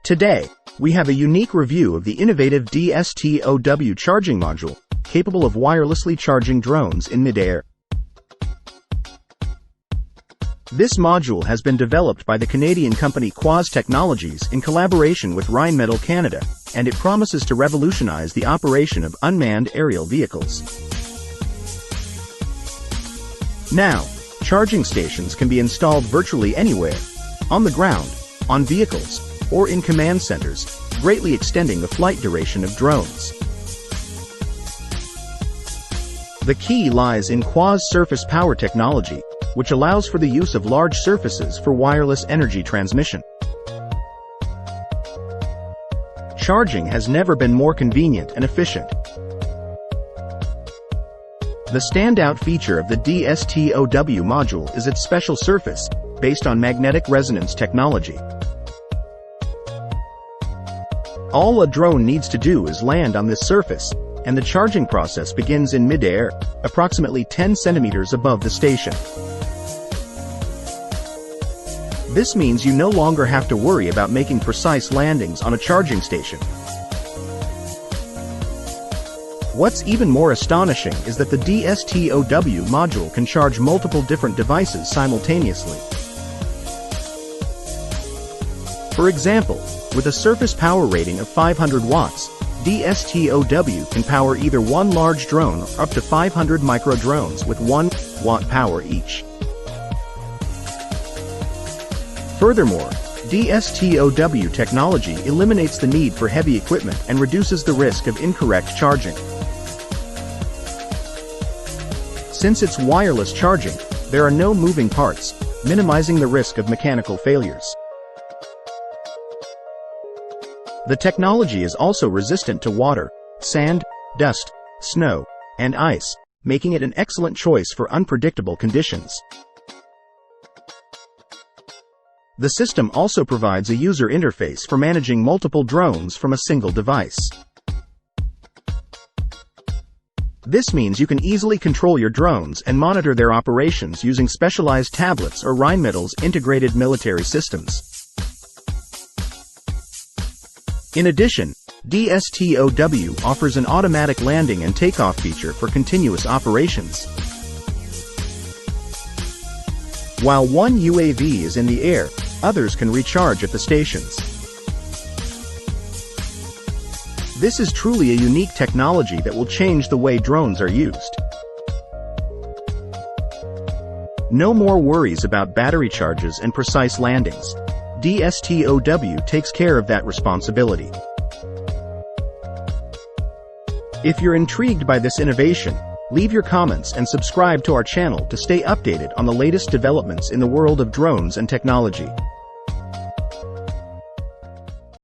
Today, we have a unique review of the innovative DSTOW charging module, capable of wirelessly charging drones in mid-air. This module has been developed by the Canadian company Quaze Technologies in collaboration with Rheinmetall Canada, and it promises to revolutionize the operation of unmanned aerial vehicles. Now, charging stations can be installed virtually anywhere, on the ground, on vehicles, or in command centers, greatly extending the flight duration of drones. The key lies in Quaze Surface Power Technology, which allows for the use of large surfaces for wireless energy transmission. Charging has never been more convenient and efficient. The standout feature of the DSTOW module is its special surface, based on magnetic resonance technology. All a drone needs to do is land on this surface, and the charging process begins in mid-air, approximately 10 centimeters above the station. This means you no longer have to worry about making precise landings on a charging station. What's even more astonishing is that the DSTOW module can charge multiple different devices simultaneously. For example, with a surface power rating of 500 watts, DSTOW can power either one large drone or up to 500 micro drones with 1 watt power each. Furthermore, DSTOW technology eliminates the need for heavy equipment and reduces the risk of incorrect charging. Since it's wireless charging, there are no moving parts, minimizing the risk of mechanical failures. The technology is also resistant to water, sand, dust, snow, and ice, making it an excellent choice for unpredictable conditions. The system also provides a user interface for managing multiple drones from a single device. This means you can easily control your drones and monitor their operations using specialized tablets or Rheinmetall's integrated military systems. In addition, DSTOW offers an automatic landing and takeoff feature for continuous operations. While one UAV is in the air, others can recharge at the stations. This is truly a unique technology that will change the way drones are used. No more worries about battery charges and precise landings. DSTOW takes care of that responsibility. If you're intrigued by this innovation, leave your comments and subscribe to our channel to stay updated on the latest developments in the world of drones and technology.